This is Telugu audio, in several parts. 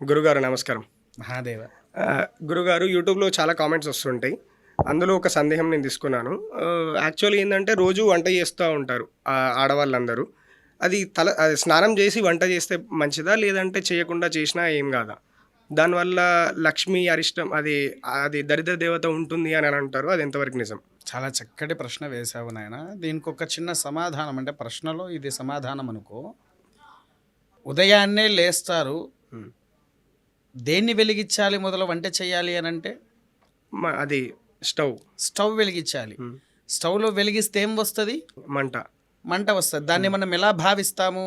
గురుగారు నమస్కారం. మహాదేవ. గురుగారు యూట్యూబ్‌లో చాలా కామెంట్స్ వస్తుంటాయి. అందులో ఒక సందేహం నేను తీసుకున్నాను. యాక్చువల్లీ ఏందంటే రోజు వంట చేస్తా ఉంటారు ఆడవాళ్ళందరూ. అది స్నానం చేసి వంట చేస్తే మంచిదా? లేదంటే చేయకుండా చేసినా ఏం కాదా? దానివల్ల లక్ష్మి అరిష్టం అది అది దరిద్ర దేవత ఉంటుంది అని అంటారు. అది ఎంతవరకు నిజం? చాలా చక్కటి ప్రశ్న వేశావు నాయన. దీనికి ఒక చిన్న సమాధానం, అంటే ప్రశ్నలో ఇది సమాధానం అనుకో. ఉదయాన్నే లేస్తారు, హ్మ్. దేన్ని వెలిగించాలి మొదలు వంట చేయాలి అని అంటే అది స్టవ్. స్టవ్ వెలిగించాలి. హ్మ్. స్టవ్లో వెలిగిస్తే ఏం వస్తుంది? మంట. మంట వస్తుంది. దాన్ని మనం ఎలా భావిస్తాము?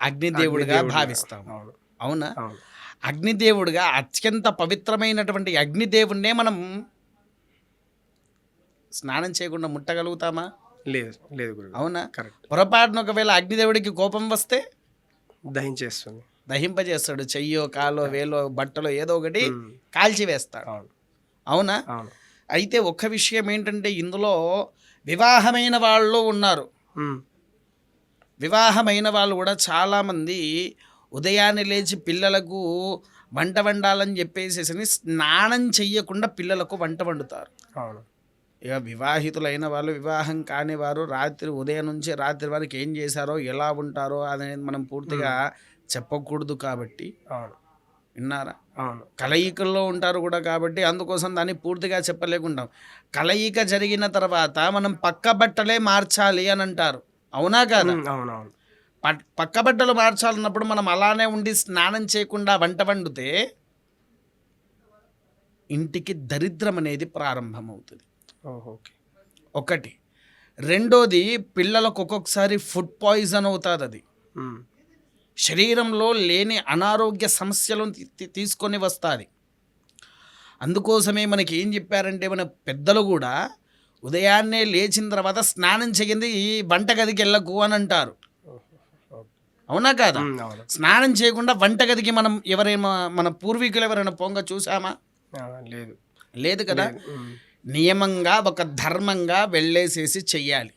అగ్నిదేవుడిగా అగ్నిదేవుడిగా. భావిస్తాము. అవును. అవునా? అవును. అగ్నిదేవుడిగా అత్యంత పవిత్రమైనటువంటి అగ్నిదేవుడినే మనం స్నానం చేయకుండా ముట్టగలుగుతామా? లేదు. లేదు గురుగారు. అవునా? కరెక్ట్. పొరపాటున ఒకవేళ అగ్నిదేవుడికి కోపం వస్తే దహించేస్తుంది. దహింపజేస్తాడు. చెయ్యో, కాలో, వేలో, బట్టలో ఏదో ఒకటి హ్మ్. కాల్చివేస్తాడు. అవును. అవునా? అవును. అయితే ఒక్క విషయం ఏంటంటే, ఇందులో వివాహమైన వాళ్ళు ఉన్నారు. హ్మ్. వివాహమైన వాళ్ళు కూడా చాలామంది ఉదయాన్నే లేచి పిల్లలకు వంట వండాలని చెప్పేసి స్నానం చెయ్యకుండా పిల్లలకు వంట వండుతారు. అవును. ఇక వివాహితులైన వాళ్ళు, వివాహం కాని వారు ఉదయం నుంచి రాత్రి వరకు ఏం చేశారో, ఎలా ఉంటారో అనేది మనం పూర్తిగా చెప్పకూడదు. కాబట్టి అవును. విన్నారా? అవును. కలయికల్లో ఉంటారు కూడా, కాబట్టి అందుకోసం దాన్ని పూర్తిగా చెప్పలేకుంటాం. కలయిక జరిగిన తర్వాత మనం పక్క బట్టలే మార్చాలి అని అంటారు. అవునా కాదా? అవునవును. పక్క బట్టలు మార్చాలన్నప్పుడు మనం అలానే ఉండి స్నానం చేయకుండా వంట వండితే ఇంటికి దరిద్రం అనేది ప్రారంభమవుతుంది. ఓకే. ఒకటి. రెండోది, పిల్లలకు ఒక్కొక్కసారి ఫుడ్ పాయిజన్ అవుతుంది. అది శరీరంలో లేని అనారోగ్య సమస్యలను తీసుకొని వస్తుంది. అందుకోసమే మనకి ఏం చెప్పారంటే, మన పెద్దలు కూడా ఉదయాన్నే లేచిన తర్వాత స్నానం చేయింది ఈ వంటగదికి వెళ్ళకు అని అంటారు. అవునా కాదా? అవును. స్నానం చేయకుండా వంటగదికి మనం ఎవరైనా, మన పూర్వీకులు ఎవరైనా పొంగ చూసామా? లేదు. లేదు కదా. నియమంగా ఒక ధర్మంగా వెళ్ళేసేసి చెయ్యాలి.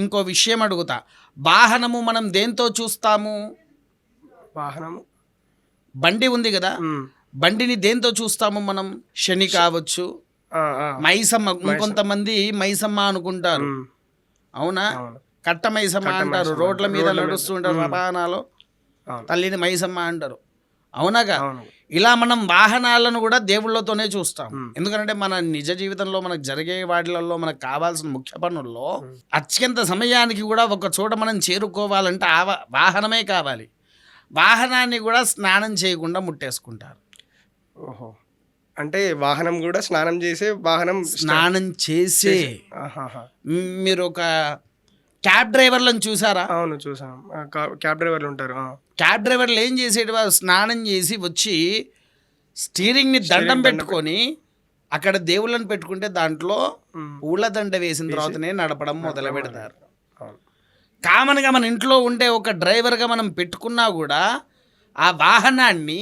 ఇంకో విషయం అడుగుతా. వాహనము మనం దేంతో చూస్తాము? వాహనము బండి ఉంది కదా, బండిని దేంతో చూస్తాము మనం? శని కావచ్చు, మైసమ్మ. ఇంకొంతమంది మైసమ్మ అనుకుంటారు. అవునా? కట్ట మైసమ్మ అంటారు. రోడ్ల మీద నడుస్తుంటారు రవాణాలో, తల్లిని మైసమ్మ అంటారు. అవునాగా? ఇలా మనం వాహనాలను కూడా దేవుళ్ళతోనే చూస్తాం. ఎందుకంటే మన నిజ జీవితంలో మనకు జరిగే వాటిలలో మనకు కావాల్సిన ముఖ్య పనుల్లో అత్యంత సమయానికి కూడా ఒక చోట మనం చేరుకోవాలంటే ఆ వాహనమే కావాలి. వాహనాన్ని కూడా స్నానం చేయకుండా ముట్టేసుకుంటారు. ఓహో. అంటే వాహనం కూడా స్నానం చేసే మీరు ఒక క్యాబ్ డ్రైవర్లను చూసారా? అవును, చూసాం. క్యాబ్ డ్రైవర్లు ఉంటారు. క్యాబ్ డ్రైవర్లు ఏం చేసేటి? వారు స్నానం చేసి వచ్చి స్టీరింగ్ని దండం పెట్టుకొని అక్కడ దేవుళ్ళని పెట్టుకుంటే దాంట్లో పూలదండ వేసిన తర్వాతనే నడపడం మొదలు పెడతారు. కామన్గా మన ఇంట్లో ఉండే ఒక డ్రైవర్గా మనం పెట్టుకున్నా కూడా ఆ వాహనాన్ని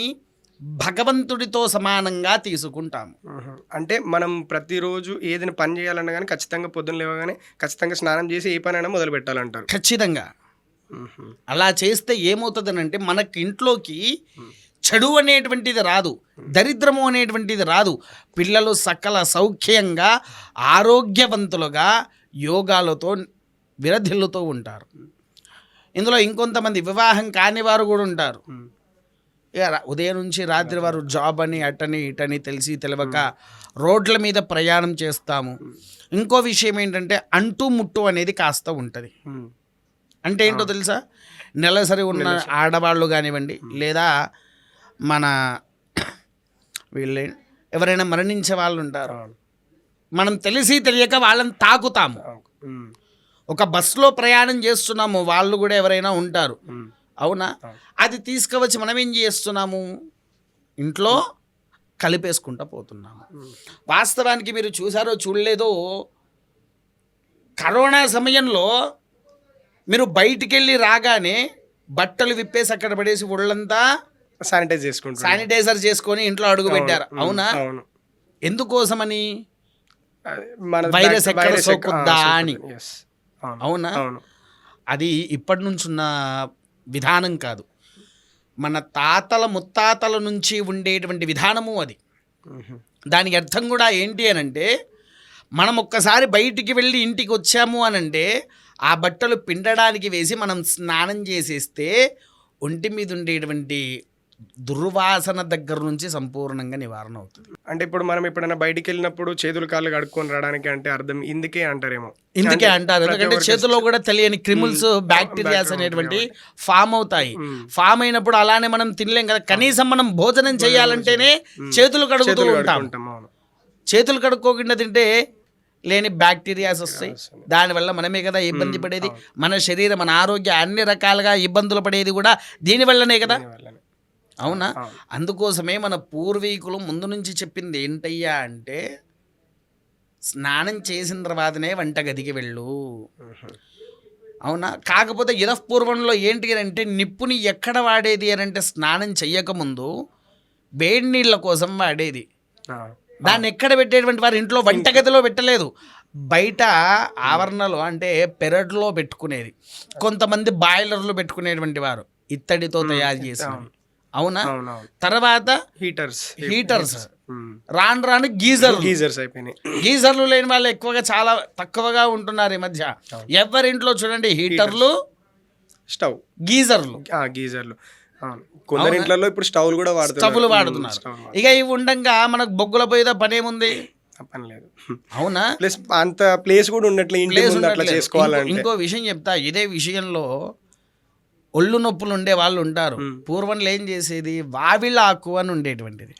భగవంతుడితో సమానంగా తీసుకుంటాము. అంటే మనం ప్రతిరోజు ఏదైనా పని చేయాలన్నా కానీ ఖచ్చితంగా పొద్దున్న లేవగానే ఖచ్చితంగా స్నానం చేసి ఏ పనైనా మొదలు పెట్టాలంటారు. ఖచ్చితంగా. అలా చేస్తే ఏమవుతుందనంటే, మనకి ఇంట్లోకి చెడు అనేటువంటిది రాదు, దరిద్రము అనేటువంటిది రాదు. పిల్లలు సకల సౌఖ్యంగా ఆరోగ్యవంతులుగా యోగాలతో విరధిల్లుతూ ఉంటారు. ఇందులో ఇంకొంతమంది వివాహం కాని వారు కూడా ఉంటారు. ఇక ఉదయం నుంచి రాత్రి వారు జాబ్ అని అటని ఇటని తెలిసి తెలియక రోడ్ల మీద ప్రయాణం చేస్తాము. ఇంకో విషయం ఏంటంటే, అంటు ముట్టు అనేది కాస్త ఉంటుంది. అంటే ఏంటో తెలుసా? నెలసరి ఉన్న ఆడవాళ్ళు కానివ్వండి, లేదా మన వీళ్ళే ఎవరైనా మరణించే వాళ్ళు ఉంటారు. మనం తెలిసి తెలియక వాళ్ళని తాకుతాము. ఒక బస్సులో ప్రయాణం చేస్తున్నాము, వాళ్ళు కూడా ఎవరైనా ఉంటారు. అవునా? అది తీసుకువచ్చి మనం ఏం చేస్తున్నాము? ఇంట్లో కలిపేసుకుంటూ పోతున్నాము. వాస్తవానికి మీరు చూసారో చూడలేదో, కరోనా సమయంలో మీరు బయటికి వెళ్ళి రాగానే బట్టలు విప్పేసి అక్కడ పడేసి ఒళ్ళంతా శానిటైజర్ చేసుకొని ఇంట్లో అడుగు పెట్టారు. అవునా? ఎందుకోసమని? వైరస్ ఎక్కడ సోకుద్దా అని. అవునా? అది ఇప్పటి నుంచి ఉన్న విధానం కాదు. మన తాతల ముత్తాతల నుంచి ఉండేటువంటి విధానము అది. దానికి అర్థం కూడా ఏంటి అని అంటే, మనం ఒక్కసారి బయటికి వెళ్ళి ఇంటికి వచ్చాము అని అంటే ఆ బట్టలు పిండడానికి వేసి మనం స్నానం చేసేస్తే ఒంటి మీద ఉండేటువంటి దుర్వాసన దగ్గర నుంచి సంపూర్ణంగా నివారణ అవుతుంది. అంటే ఇప్పుడు మనం ఎప్పుడైనా బయటికి వెళ్ళినప్పుడు చేతులు కాళ్ళు కడుక్కొని రావడానికి అంటే అర్థం ఇందుకే అంటారేమో. ఇందుకే అంటారు, ఎందుకంటే చేతిలో కూడా తెలియని క్రిముల్స్ బ్యాక్టీరియాస్ అనేటువంటి ఫామ్ అవుతాయి. ఫామ్ అయినప్పుడు అలానే మనం తినలేం కదా, కనీసం మనం భోజనం చేయాలంటేనే చేతులు కడుగుతూ ఉంటాం. చేతులు కడుక్కోకుండా తింటే లేని బ్యాక్టీరియాస్ వస్తాయి, దానివల్ల మనమే కదా ఇబ్బంది పడేది. మన శరీరం, మన ఆరోగ్య అన్ని రకాలుగా ఇబ్బందులు పడేది కూడా దీనివల్లనే కదా. అవునా? అందుకోసమే మన పూర్వీకులు ముందు నుంచి చెప్పింది ఏంటయ్యా అంటే, స్నానం చేసిన తర్వాతనే వంటగదికి వెళ్ళు. అవునా? కాకపోతే ఇదపూర్వంలో ఏంటి అని అంటే, నిప్పుని ఎక్కడ వాడేది అని అంటే స్నానం చెయ్యకముందు వేడి నీళ్ళ కోసం వాడేది. దాన్ని ఎక్కడ పెట్టేటువంటి వారు ఇంట్లో వంటగదిలో పెట్టలేదు, బయట ఆవరణలో అంటే పెరట్లో పెట్టుకునేది. కొంతమంది బాయిలర్లు పెట్టుకునేటువంటి వారు ఇత్తడితో తయారు చేసినవి. అవునా? తర్వాత హీటర్స్ రాను రాను గీజర్స్ అయిపోయినాయి. గీజర్లు లేని వాళ్ళు ఎక్కువగా చాలా తక్కువగా ఉంటున్నారు ఈ మధ్య. ఎవరింట్లో చూడండి హీటర్లు, స్టవ్, గీజర్లు. కొందరి ఇంట్లో ఇప్పుడు స్టవ్లు కూడా వాడుతున్నారు. ఇక ఇవి ఉండంగా మనకు బొగ్గుల పోయిదా పనేముంది? పని లేదు. అవునా? ప్లస్ అంత ప్లేస్ కూడా ఉండట్లేదు. ఇంకో విషయం చెప్తా, ఇదే విషయంలో ఒళ్ళు నొప్పులు ఉండే వాళ్ళు ఉంటారు. పూర్వంలో ఏం చేసేది, వావిలాకు అని ఉండేటువంటిది.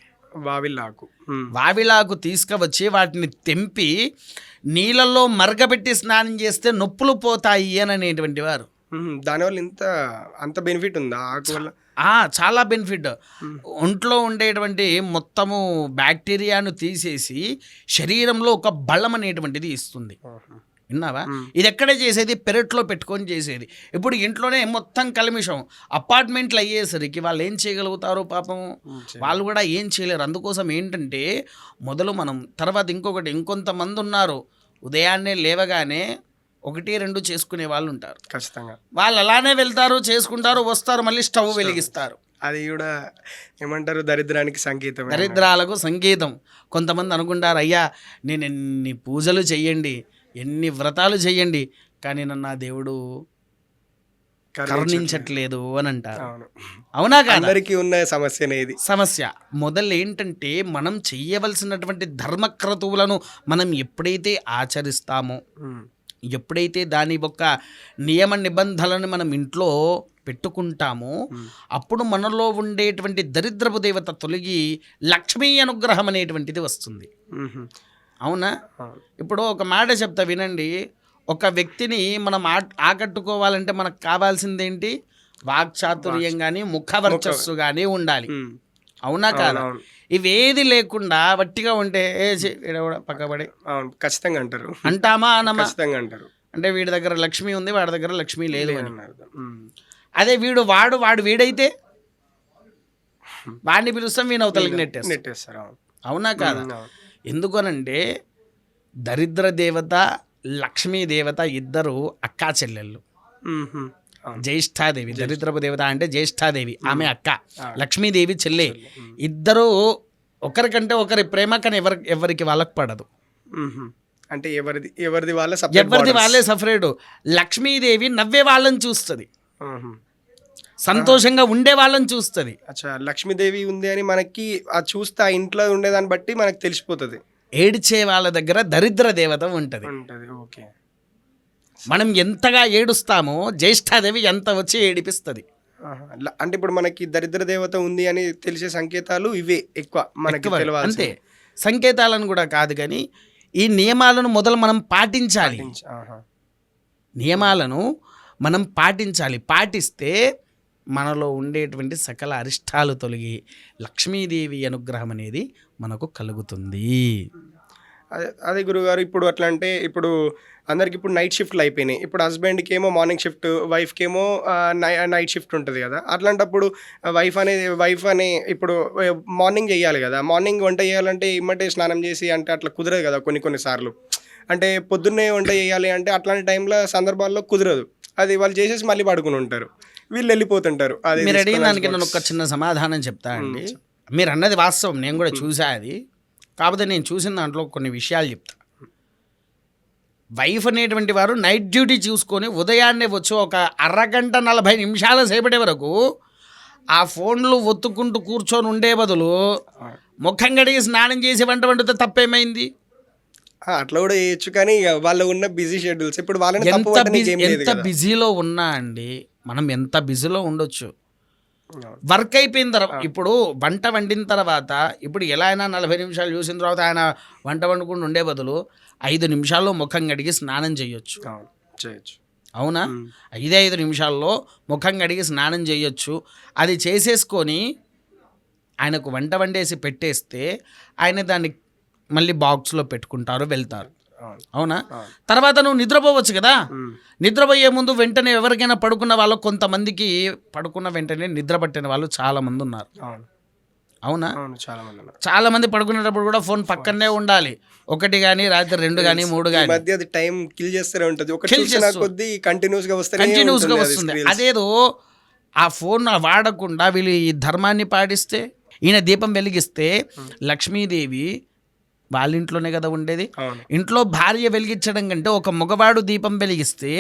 వావిలాకు తీసుకువచ్చి వాటిని తెంపి నీళ్ళల్లో మరగబెట్టి స్నానం చేస్తే నొప్పులు పోతాయి అని అనేటువంటి వారు. దానివల్ల అంత బెనిఫిట్ ఉందా ఆకు వల్ల? చాలా బెనిఫిట్. ఒంట్లో ఉండేటువంటి మొత్తము బ్యాక్టీరియాను తీసేసి శరీరంలో ఒక బలం అనేటువంటిది ఇస్తుంది. విన్నావా? ఇది ఎక్కడే చేసేది, పెరట్లో పెట్టుకొని చేసేది. ఇప్పుడు ఇంట్లోనే మొత్తం కల్మిషం. అపార్ట్మెంట్లు అయ్యేసరికి వాళ్ళు ఏం చేయగలుగుతారు పాపం, వాళ్ళు కూడా ఏం చేయలేరు. అందుకోసం ఏంటంటే మొదలు మనం, తర్వాత ఇంకొంతమంది ఉన్నారు ఉదయాన్నే లేవగానే 1-2 చేసుకునే వాళ్ళు ఉంటారు. ఖచ్చితంగా వాళ్ళు అలానే వెళ్తారు, చేసుకుంటారు, వస్తారు, మళ్ళీ స్టవ్ వెలిగిస్తారు. అది కూడా ఏమంటారు, దరిద్రాలకు సంకేతం. కొంతమంది అనుకుంటారు, అయ్యా నేను ఎన్ని పూజలు చెయ్యండి, ఎన్ని వ్రతాలు చెయ్యండి, కానీ నన్ను ఆ దేవుడు కరుణించట్లేదు అని అంటారు. అవునా కాదా? అందరికీ ఉన్న సమస్య. మొదలు ఏంటంటే, మనం చెయ్యవలసినటువంటి ధర్మక్రతువులను మనం ఎప్పుడైతే ఆచరిస్తామో, ఎప్పుడైతే దాని యొక్క నియమ నిబంధనలను మనం ఇంట్లో పెట్టుకుంటామో, అప్పుడు మనలో ఉండేటువంటి దరిద్రపు దేవత తొలగి లక్ష్మీ అనుగ్రహం అనేటువంటిది వస్తుంది. అవునా? ఇప్పుడు ఒక మాట చెప్తా వినండి. ఒక వ్యక్తిని మనం ఆకట్టుకోవాలంటే మనకు కావాల్సిందేంటి, వాక్చాతుర్యం కానీ ముఖవర్చస్సు కానీ ఉండాలి. అవునా కాదా? ఇవేది లేకుండా వట్టిగా ఉంటే పక్కబడి ఖచ్చితంగా అంటామా అనమా? అంటారు. అంటే వీడి దగ్గర లక్ష్మి ఉంది, వాడి దగ్గర లక్ష్మి లేదు అని. అదే వాడు వీడైతే వాడిని పిలుస్తాం, వీని అవతలకి నెట్టేస్తారు. అవునా కాదా? ఎందుకనంటే దరిద్ర దేవత, లక్ష్మీ దేవత ఇద్దరు అక్కా చెల్లెళ్ళు. జ్యేష్ఠాదేవి, దరిద్రపు దేవత అంటే జ్యేష్ఠాదేవి, ఆమె అక్క, లక్ష్మీదేవి చెల్లె. ఇద్దరు ఒకరికంటే ఒకరి ప్రేమ, కానీ ఎవరికి వాళ్ళకి పడదు. అంటే ఎవరిది వాళ్ళే సపరేటు. లక్ష్మీదేవి నవ్వే వాళ్ళని చూస్తుంది, సంతోషంగా ఉండే వాళ్ళని చూస్తుంది. లక్ష్మీదేవి ఉంది అని మనకి చూస్తే ఆ ఇంట్లో ఉండేదాన్ని బట్టి మనకు తెలిసిపోతుంది. ఏడ్చే వాళ్ళ దగ్గర దరిద్ర దేవత ఉంటుంది. మనం ఎంతగా ఏడుస్తామో జ్యేష్ఠాదేవి ఎంత వచ్చి ఏడిపిస్తుంది. అంటే ఇప్పుడు మనకి దరిద్ర దేవత ఉంది అని తెలిసే సంకేతాలు ఇవే ఎక్కువ మనకి. అంతే, సంకేతాలను కూడా కాదు, కానీ ఈ నియమాలను మొదలు మనం పాటించాలి. నియమాలను మనం పాటించాలి. పాటిస్తే మనలో ఉండేటువంటి సకల అరిష్టాలు తొలగి లక్ష్మీదేవి అనుగ్రహం అనేది మనకు కలుగుతుంది. అదే గురుగారు, ఇప్పుడు అట్లా అంటే ఇప్పుడు అందరికి ఇప్పుడు నైట్ షిఫ్ట్లు అయిపోయినాయి. ఇప్పుడు హస్బెండ్కి ఏమో మార్నింగ్ షిఫ్ట్, వైఫ్కి ఏమో నైట్ షిఫ్ట్ ఉంటుంది కదా. అట్లాంటప్పుడు వైఫ్ అనే ఇప్పుడు మార్నింగ్ చేయాలి కదా. మార్నింగ్ వంట చేయాలంటే ఇమ్మటే స్నానం చేసి అంటే అట్లా కుదరదు కదా కొన్నిసార్లు. అంటే పొద్దున్నే వంట చేయాలి అంటే అట్లాంటి టైంలో సందర్భాల్లో కుదరదు. అది వాళ్ళు చేసేసి మళ్ళీ పడుకుని ఉంటారు. వీళ్ళు వెళ్ళిపోతుంటారు. అది మీరు అడిగిన తీసుకొని దానికి నేను ఒక చిన్న సమాధానం చెప్తా అండి. మీరు అన్నది వాస్తవం, నేను కూడా చూసా అది. కాకపోతే నేను చూసిన దాంట్లో కొన్ని విషయాలు చెప్తా. వైఫ్ అనేటువంటి వారు నైట్ డ్యూటీ చూసుకొని ఉదయాన్నే వచ్చి ఒక అరగంట 40 నిమిషాల సేపటి వరకు ఆ ఫోన్లు ఒత్తుకుంటూ కూర్చొని ఉండే బదులు ముఖం కడిగి స్నానం చేసి వంట వండితే తప్పేమైంది? అట్లా కూడా చేయొచ్చు, కానీ ఇక వాళ్ళు ఉన్న బిజీ షెడ్యూల్స్ ఇప్పుడు వాళ్ళని తప్పు పట్టడానికి ఏం లేదు ఎంత కదా. బిజీలో ఉన్నా అండి, మనం ఎంత బిజీలో ఉండొచ్చు, వర్క్ అయిపోయిన తర్వాత ఇప్పుడు వంట వండిన తర్వాత ఇప్పుడు ఎలా అయినా 40 నిమిషాలు చూసిన తర్వాత ఆయన వంట వండుకుంటూ ఉండే బదులు 5 నిమిషాల్లో ముఖం కడిగి స్నానం చేయొచ్చు. అవును, చేయొచ్చు. అవునా? 5 నిమిషాల్లో ముఖం కడిగి స్నానం చేయొచ్చు. అది చేసేసుకొని ఆయనకు వంట వండేసి పెట్టేస్తే ఆయన దాన్ని మళ్ళీ బాక్స్లో పెట్టుకుంటారు, వెళ్తారు. అవునా? తర్వాత నువ్వు నిద్రపోవచ్చు కదా. నిద్రపోయే ముందు వెంటనే ఎవరికైనా పడుకున్న వాళ్ళు, కొంతమందికి పడుకున్న వెంటనే నిద్ర పట్టిన వాళ్ళు చాలా మంది ఉన్నారు. అవునా? చాలా మంది పడుకునేటప్పుడు కూడా ఫోన్ పక్కనే ఉండాలి. 1 కానీ రాత్రి 2 కానీ 3 కానీ మధ్య అది టైం కిల్ చేస్తూనే ఉంటుంది. ఒకటి చూసిన కొద్దీ కంటిన్యూస్ గా వస్తుంది. అదేదో ఆ ఫోన్ వాడకుండా వీళ్ళు ఈ ధర్మాన్ని పాటిస్తే, ఈయన దీపం వెలిగిస్తే లక్ష్మీదేవి వాళ్ళ ఇంట్లోనే కదా ఉండేది. ఇంట్లో భార్య వెలిగించడం కంటే ఒక మగవాడు దీపం వెలిగిస్తే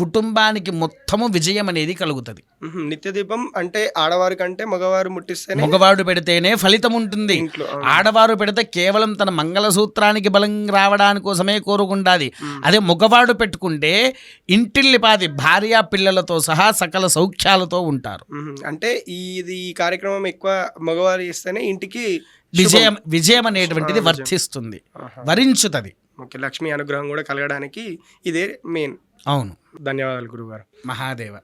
కుటుంబానికి మొత్తము విజయం అనేది కలుగుతుంది. నిత్య దీపం అంటే ఆడవారి కంటే మగవారు ముట్టిస్తేనే, మగవాడు పెడితేనే ఫలితం ఉంటుంది. ఆడవారు పెడితే కేవలం తన మంగళసూత్రానికి బలం రావడానికి కోసమే కోరుకుంటాది. అదే మగవాడు పెట్టుకుంటే ఇంటిల్లిపాది భార్య పిల్లలతో సహా సకల సౌఖ్యాలతో ఉంటారు. అంటే ఈ కార్యక్రమం ఎక్కువ మగవారు చేస్తేనే ఇంటికి విజయం అనేటువంటిది వర్తిస్తుంది, వరించుతుంది. లక్ష్మీ అనుగ్రహం కూడా కలగడానికి ఇదే మెయిన్. అవును. ధన్యవాదాలు గురుగారు. మహాదేవ.